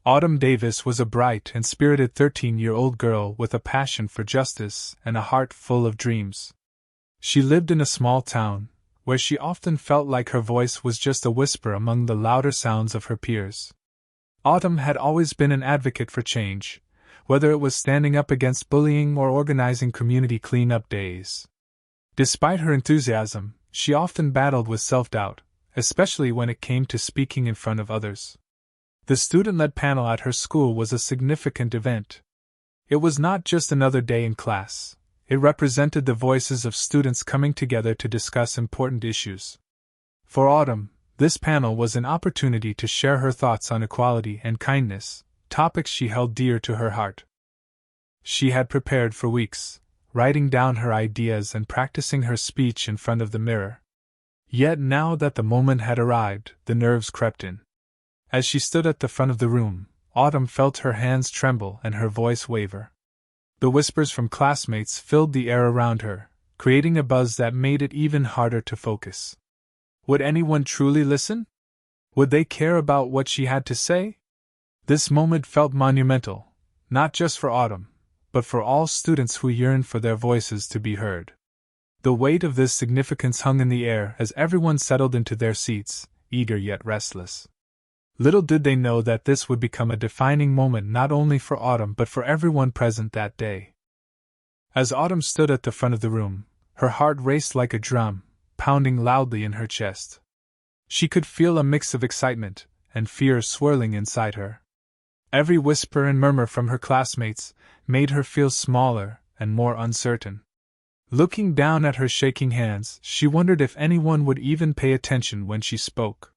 Autumn Davis was a bright and spirited 13-year-old girl with a passion for justice and a heart full of dreams. She lived in a small town, where she often felt like her voice was just a whisper among the louder sounds of her peers. Autumn had always been an advocate for change, whether it was standing up against bullying or organizing community cleanup days. Despite her enthusiasm, she often battled with self-doubt, especially when it came to speaking in front of others. The student-led panel at her school was a significant event. It was not just another day in class. It represented the voices of students coming together to discuss important issues. For Autumn, this panel was an opportunity to share her thoughts on equality and kindness, topics she held dear to her heart. She had prepared for weeks, writing down her ideas and practicing her speech in front of the mirror. Yet now that the moment had arrived, the nerves crept in. As she stood at the front of the room, Autumn felt her hands tremble and her voice waver. The whispers from classmates filled the air around her, creating a buzz that made it even harder to focus. Would anyone truly listen? Would they care about what she had to say? This moment felt monumental, not just for Autumn, but for all students who yearned for their voices to be heard. The weight of this significance hung in the air as everyone settled into their seats, eager yet restless. Little did they know that this would become a defining moment not only for Autumn but for everyone present that day. As Autumn stood at the front of the room, her heart raced like a drum, pounding loudly in her chest. She could feel a mix of excitement and fear swirling inside her. Every whisper and murmur from her classmates made her feel smaller and more uncertain. Looking down at her shaking hands, she wondered if anyone would even pay attention when she spoke.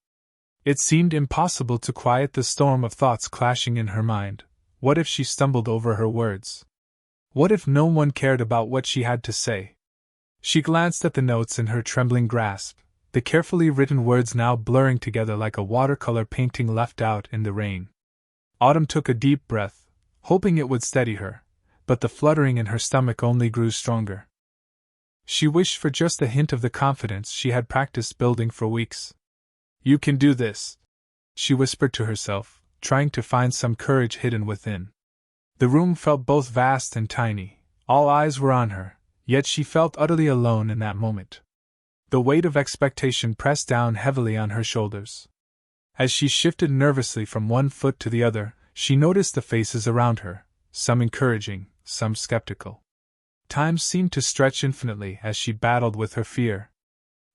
It seemed impossible to quiet the storm of thoughts clashing in her mind. What if she stumbled over her words? What if no one cared about what she had to say? She glanced at the notes in her trembling grasp, the carefully written words now blurring together like a watercolor painting left out in the rain. Autumn took a deep breath, hoping it would steady her, but the fluttering in her stomach only grew stronger. She wished for just a hint of the confidence she had practiced building for weeks. "You can do this," she whispered to herself, trying to find some courage hidden within. The room felt both vast and tiny. All eyes were on her, yet she felt utterly alone in that moment. The weight of expectation pressed down heavily on her shoulders. As she shifted nervously from one foot to the other, she noticed the faces around her, some encouraging, some skeptical. Time seemed to stretch infinitely as she battled with her fear.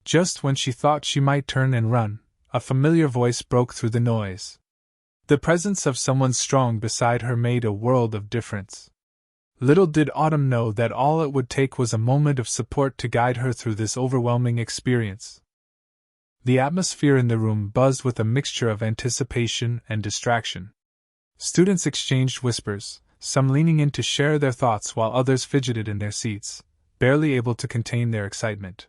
Just when she thought she might turn and run, a familiar voice broke through the noise. The presence of someone strong beside her made a world of difference. Little did Autumn know that all it would take was a moment of support to guide her through this overwhelming experience. The atmosphere in the room buzzed with a mixture of anticipation and distraction. Students exchanged whispers, some leaning in to share their thoughts while others fidgeted in their seats, barely able to contain their excitement.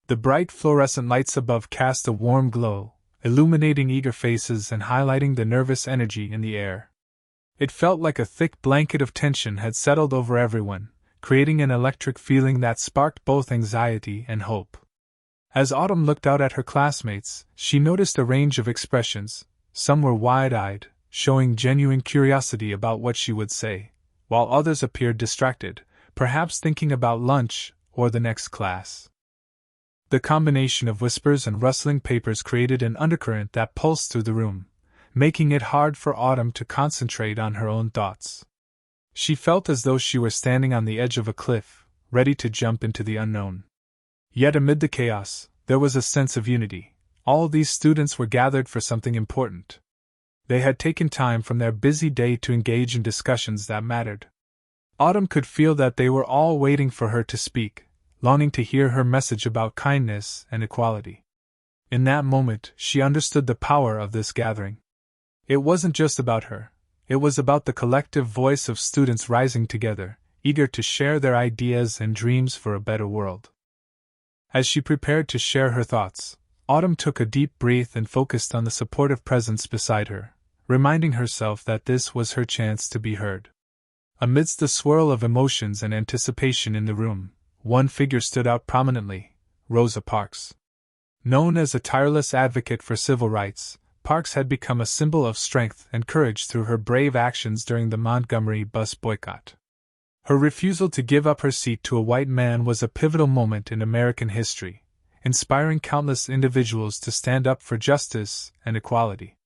The bright fluorescent lights above cast a warm glow, illuminating eager faces and highlighting the nervous energy in the air. It felt like a thick blanket of tension had settled over everyone, creating an electric feeling that sparked both anxiety and hope. As Autumn looked out at her classmates, she noticed a range of expressions. Some were wide-eyed, showing genuine curiosity about what she would say, while others appeared distracted, perhaps thinking about lunch or the next class. The combination of whispers and rustling papers created an undercurrent that pulsed through the room, making it hard for Autumn to concentrate on her own thoughts. She felt as though she were standing on the edge of a cliff, ready to jump into the unknown. Yet amid the chaos, there was a sense of unity. All these students were gathered for something important. They had taken time from their busy day to engage in discussions that mattered. Autumn could feel that they were all waiting for her to speak, longing to hear her message about kindness and equality. In that moment, she understood the power of this gathering. It wasn't just about her, it was about the collective voice of students rising together, eager to share their ideas and dreams for a better world. As she prepared to share her thoughts, Autumn took a deep breath and focused on the supportive presence beside her, reminding herself that this was her chance to be heard. Amidst the swirl of emotions and anticipation in the room, one figure stood out prominently: Rosa Parks. Known as a tireless advocate for civil rights, Parks had become a symbol of strength and courage through her brave actions during the Montgomery bus boycott. Her refusal to give up her seat to a white man was a pivotal moment in American history, inspiring countless individuals to stand up for justice and equality.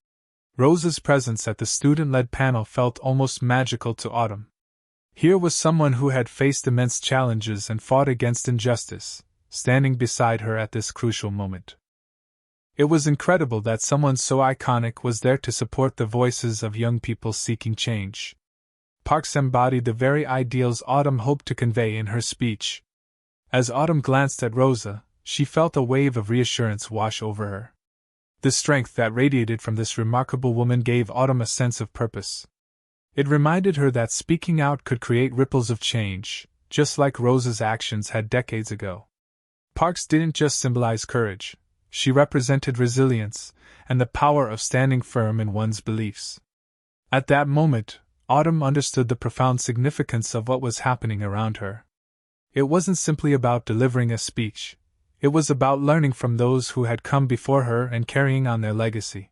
Rosa's presence at the student-led panel felt almost magical to Autumn. Here was someone who had faced immense challenges and fought against injustice, standing beside her at this crucial moment. It was incredible that someone so iconic was there to support the voices of young people seeking change. Parks embodied the very ideals Autumn hoped to convey in her speech. As Autumn glanced at Rosa, she felt a wave of reassurance wash over her. The strength that radiated from this remarkable woman gave Autumn a sense of purpose. It reminded her that speaking out could create ripples of change, just like Rosa's actions had decades ago. Parks didn't just symbolize courage, she represented resilience and the power of standing firm in one's beliefs. At that moment, Autumn understood the profound significance of what was happening around her. It wasn't simply about delivering a speech. It was about learning from those who had come before her and carrying on their legacy.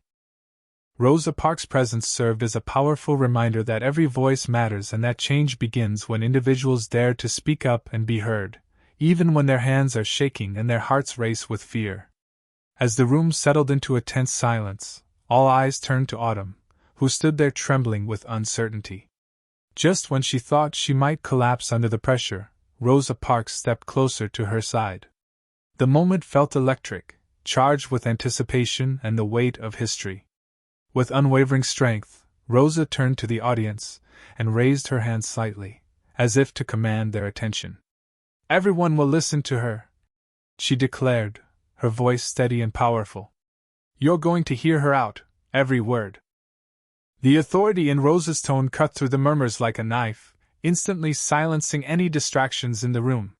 Rosa Parks' presence served as a powerful reminder that every voice matters and that change begins when individuals dare to speak up and be heard, even when their hands are shaking and their hearts race with fear. As the room settled into a tense silence, all eyes turned to Autumn, who stood there trembling with uncertainty. Just when she thought she might collapse under the pressure, Rosa Parks stepped closer to her side. The moment felt electric, charged with anticipation and the weight of history. With unwavering strength, Rosa turned to the audience and raised her hand slightly, as if to command their attention. "Everyone will listen to her," she declared, her voice steady and powerful. "You're going to hear her out, every word." The authority in Rosa's tone cut through the murmurs like a knife, instantly silencing any distractions in the room.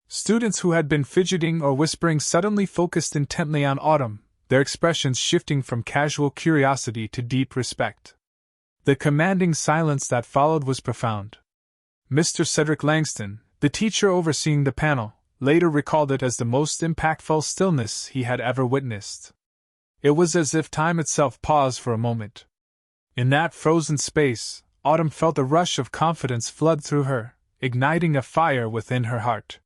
Students who had been fidgeting or whispering suddenly focused intently on Autumn, their expressions shifting from casual curiosity to deep respect. The commanding silence that followed was profound. Mr. Cedric Langston, the teacher overseeing the panel, later recalled it as the most impactful stillness he had ever witnessed. It was as if time itself paused for a moment. In that frozen space, Autumn felt a rush of confidence flood through her, igniting a fire within her heart.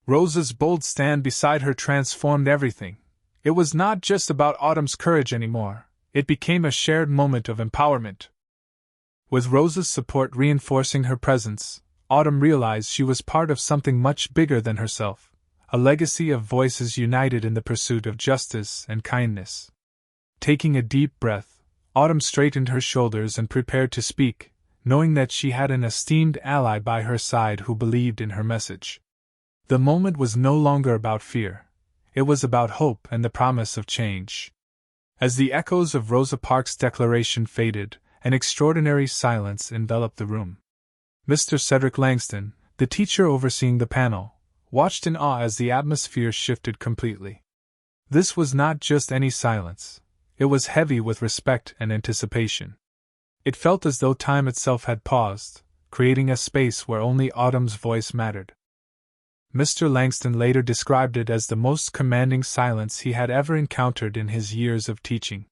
Rosa's bold stand beside her transformed everything. It was not just about Autumn's courage anymore, it became a shared moment of empowerment. With Rosa's support reinforcing her presence, Autumn realized she was part of something much bigger than herself, a legacy of voices united in the pursuit of justice and kindness. Taking a deep breath, Autumn straightened her shoulders and prepared to speak, knowing that she had an esteemed ally by her side who believed in her message. The moment was no longer about fear. It was about hope and the promise of change. As the echoes of Rosa Parks' declaration faded, an extraordinary silence enveloped the room. Mr. Cedric Langston, the teacher overseeing the panel, watched in awe as the atmosphere shifted completely. This was not just any silence. It was heavy with respect and anticipation. It felt as though time itself had paused, creating a space where only Autumn's voice mattered. Mr. Langston later described it as the most commanding silence he had ever encountered in his years of teaching.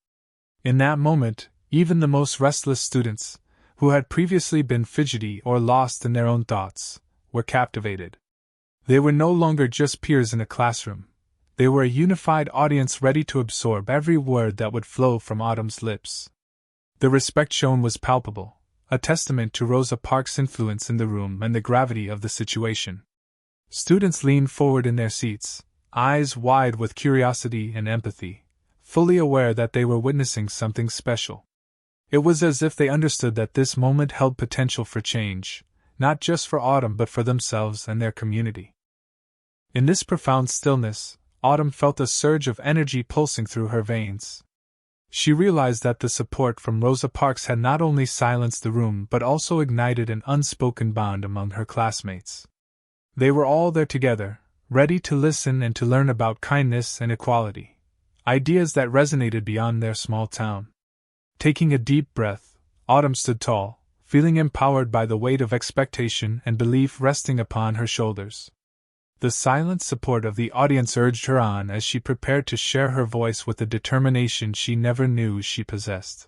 In that moment, even the most restless students, who had previously been fidgety or lost in their own thoughts, were captivated. They were no longer just peers in a classroom. They were a unified audience ready to absorb every word that would flow from Autumn's lips. The respect shown was palpable, a testament to Rosa Parks' influence in the room and the gravity of the situation. Students leaned forward in their seats, eyes wide with curiosity and empathy, fully aware that they were witnessing something special. It was as if they understood that this moment held potential for change, not just for Autumn but for themselves and their community. In this profound stillness, Autumn felt a surge of energy pulsing through her veins. She realized that the support from Rosa Parks had not only silenced the room but also ignited an unspoken bond among her classmates. They were all there together, ready to listen and to learn about kindness and equality, ideas that resonated beyond their small town. Taking a deep breath, Autumn stood tall, feeling empowered by the weight of expectation and belief resting upon her shoulders. The silent support of the audience urged her on as she prepared to share her voice with a determination she never knew she possessed.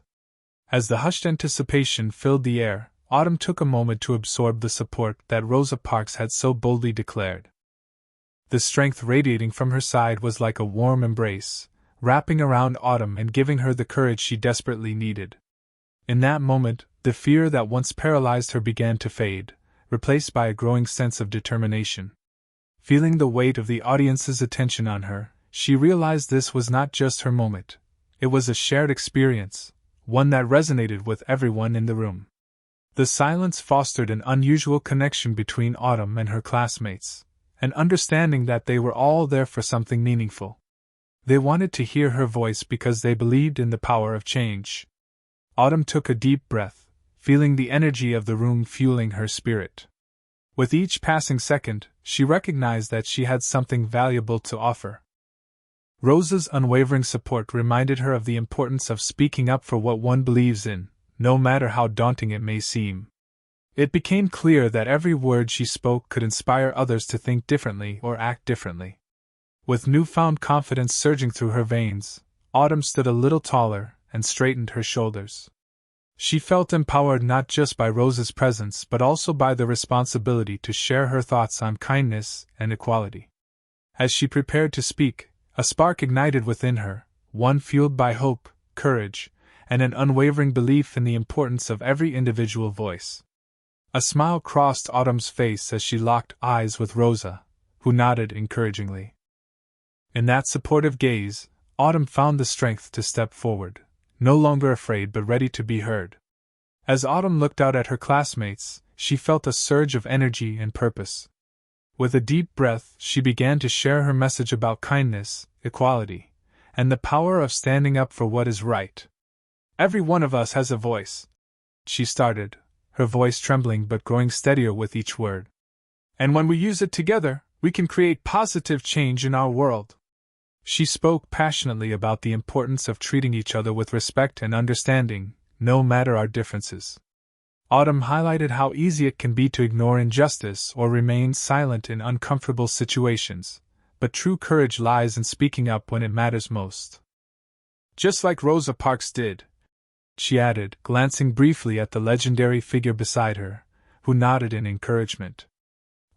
As the hushed anticipation filled the air, Autumn took a moment to absorb the support that Rosa Parks had so boldly declared. The strength radiating from her side was like a warm embrace, wrapping around Autumn and giving her the courage she desperately needed. In that moment, the fear that once paralyzed her began to fade, replaced by a growing sense of determination. Feeling the weight of the audience's attention on her, she realized this was not just her moment. It was a shared experience, one that resonated with everyone in the room. The silence fostered an unusual connection between Autumn and her classmates, an understanding that they were all there for something meaningful. They wanted to hear her voice because they believed in the power of change. Autumn took a deep breath, feeling the energy of the room fueling her spirit. With each passing second, she recognized that she had something valuable to offer. Rosa's unwavering support reminded her of the importance of speaking up for what one believes in, no matter how daunting it may seem. It became clear that every word she spoke could inspire others to think differently or act differently. With newfound confidence surging through her veins, Autumn stood a little taller and straightened her shoulders. She felt empowered not just by Rosa's presence but also by the responsibility to share her thoughts on kindness and equality. As she prepared to speak, a spark ignited within her, one fueled by hope, courage, and an unwavering belief in the importance of every individual voice. A smile crossed Autumn's face as she locked eyes with Rosa, who nodded encouragingly. In that supportive gaze, Autumn found the strength to step forward, no longer afraid but ready to be heard. As Autumn looked out at her classmates, she felt a surge of energy and purpose. With a deep breath, she began to share her message about kindness, equality, and the power of standing up for what is right. "Every one of us has a voice," she started, her voice trembling but growing steadier with each word. "And when we use it together, we can create positive change in our world." She spoke passionately about the importance of treating each other with respect and understanding, no matter our differences. Autumn highlighted how easy it can be to ignore injustice or remain silent in uncomfortable situations, but true courage lies in speaking up when it matters most. "Just like Rosa Parks did," she added, glancing briefly at the legendary figure beside her, who nodded in encouragement.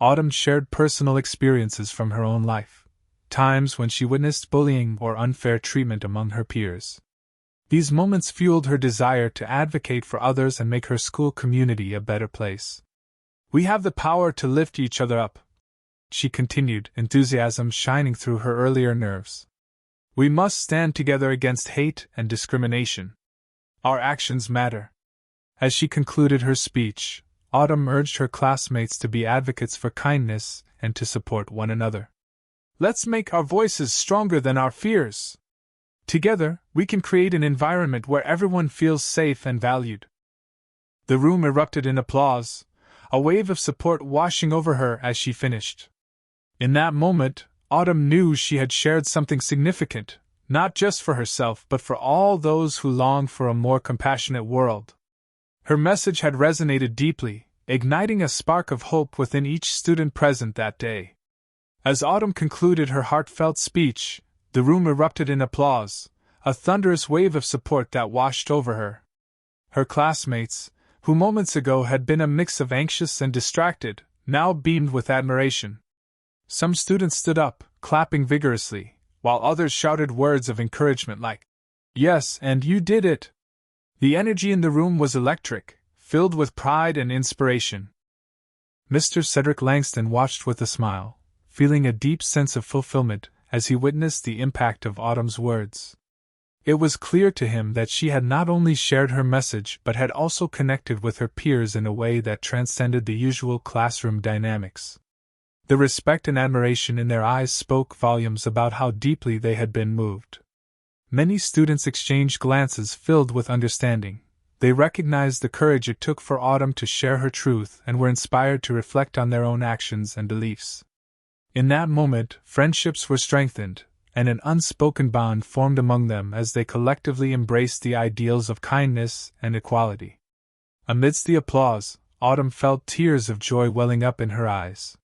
Autumn shared personal experiences from her own life, times when she witnessed bullying or unfair treatment among her peers. These moments fueled her desire to advocate for others and make her school community a better place. "We have the power to lift each other up," she continued, enthusiasm shining through her earlier nerves. "We must stand together against hate and discrimination. Our actions matter." As she concluded her speech, Autumn urged her classmates to be advocates for kindness and to support one another. "Let's make our voices stronger than our fears. Together, we can create an environment where everyone feels safe and valued." The room erupted in applause, a wave of support washing over her as she finished. In that moment, Autumn knew she had shared something significant, not just for herself but for all those who long for a more compassionate world. Her message had resonated deeply, igniting a spark of hope within each student present that day. As Autumn concluded her heartfelt speech, the room erupted in applause, a thunderous wave of support that washed over her. Her classmates, who moments ago had been a mix of anxious and distracted, now beamed with admiration. Some students stood up, clapping vigorously, while others shouted words of encouragement like, "Yes, and you did it!" The energy in the room was electric, filled with pride and inspiration. Mr. Cedric Langston watched with a smile, feeling a deep sense of fulfillment as he witnessed the impact of Autumn's words. It was clear to him that she had not only shared her message but had also connected with her peers in a way that transcended the usual classroom dynamics. The respect and admiration in their eyes spoke volumes about how deeply they had been moved. Many students exchanged glances filled with understanding. They recognized the courage it took for Autumn to share her truth and were inspired to reflect on their own actions and beliefs. In that moment, friendships were strengthened, and an unspoken bond formed among them as they collectively embraced the ideals of kindness and equality. Amidst the applause, Autumn felt tears of joy welling up in her eyes.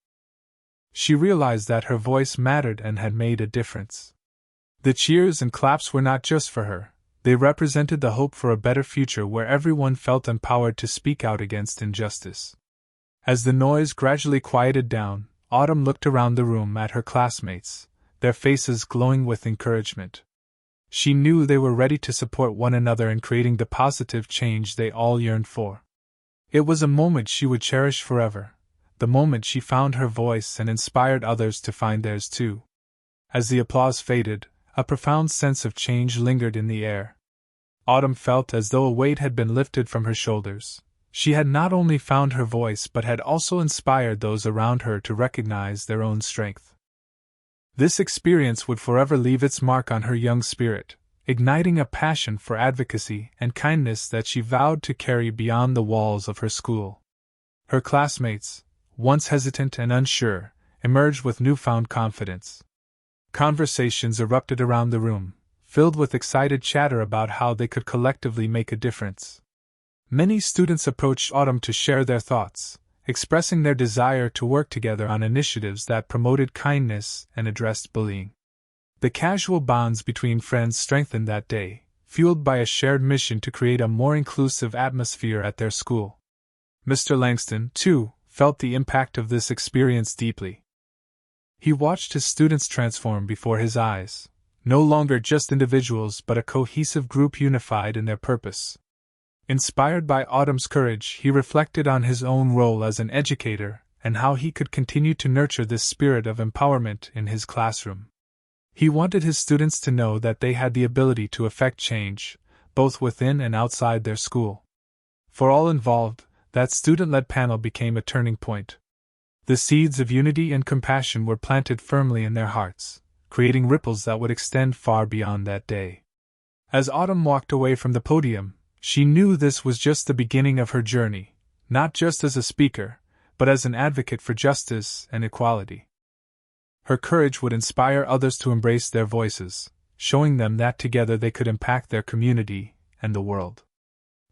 She realized that her voice mattered and had made a difference. The cheers and claps were not just for her, they represented the hope for a better future where everyone felt empowered to speak out against injustice. As the noise gradually quieted down, Autumn looked around the room at her classmates, their faces glowing with encouragement. She knew they were ready to support one another in creating the positive change they all yearned for. It was a moment she would cherish forever, the moment she found her voice and inspired others to find theirs too. As the applause faded, a profound sense of change lingered in the air. Autumn felt as though a weight had been lifted from her shoulders. She had not only found her voice but had also inspired those around her to recognize their own strength. This experience would forever leave its mark on her young spirit, igniting a passion for advocacy and kindness that she vowed to carry beyond the walls of her school. Her classmates, once hesitant and unsure, emerged with newfound confidence. Conversations erupted around the room, filled with excited chatter about how they could collectively make a difference. Many students approached Autumn to share their thoughts, expressing their desire to work together on initiatives that promoted kindness and addressed bullying. The casual bonds between friends strengthened that day, fueled by a shared mission to create a more inclusive atmosphere at their school. Mr. Langston, too, felt the impact of this experience deeply. He watched his students transform before his eyes, no longer just individuals but a cohesive group unified in their purpose. Inspired by Autumn's courage, he reflected on his own role as an educator and how he could continue to nurture this spirit of empowerment in his classroom. He wanted his students to know that they had the ability to effect change, both within and outside their school. For all involved, that student-led panel became a turning point. The seeds of unity and compassion were planted firmly in their hearts, creating ripples that would extend far beyond that day. As Autumn walked away from the podium, she knew this was just the beginning of her journey, not just as a speaker, but as an advocate for justice and equality. Her courage would inspire others to embrace their voices, showing them that together they could impact their community and the world.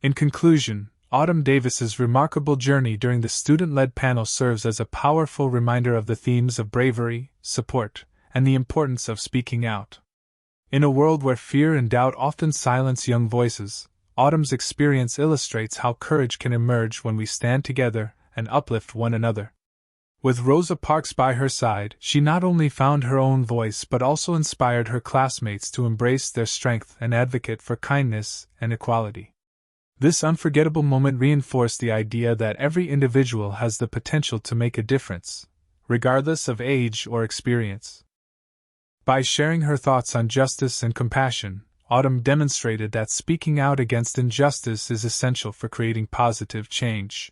In conclusion, Autumn Davis's remarkable journey during the student-led panel serves as a powerful reminder of the themes of bravery, support, and the importance of speaking out. In a world where fear and doubt often silence young voices, Autumn's experience illustrates how courage can emerge when we stand together and uplift one another. With Rosa Parks by her side, she not only found her own voice but also inspired her classmates to embrace their strength and advocate for kindness and equality. This unforgettable moment reinforced the idea that every individual has the potential to make a difference, regardless of age or experience. By sharing her thoughts on justice and compassion, Autumn demonstrated that speaking out against injustice is essential for creating positive change.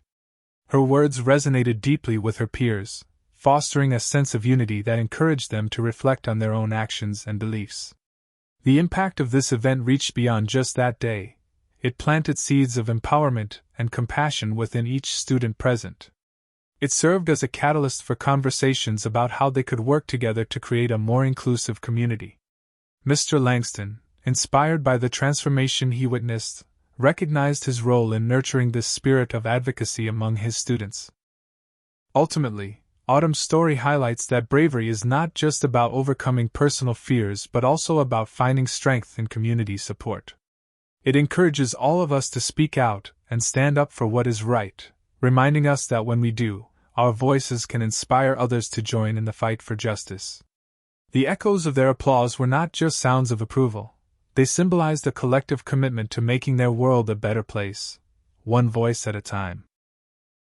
Her words resonated deeply with her peers, fostering a sense of unity that encouraged them to reflect on their own actions and beliefs. The impact of this event reached beyond just that day. It planted seeds of empowerment and compassion within each student present. It served as a catalyst for conversations about how they could work together to create a more inclusive community. Mr. Langston, inspired by the transformation he witnessed, recognized his role in nurturing this spirit of advocacy among his students. Ultimately, Autumn's story highlights that bravery is not just about overcoming personal fears but also about finding strength in community support. It encourages all of us to speak out and stand up for what is right, reminding us that when we do, our voices can inspire others to join in the fight for justice. The echoes of their applause were not just sounds of approval. They symbolized a collective commitment to making their world a better place, one voice at a time.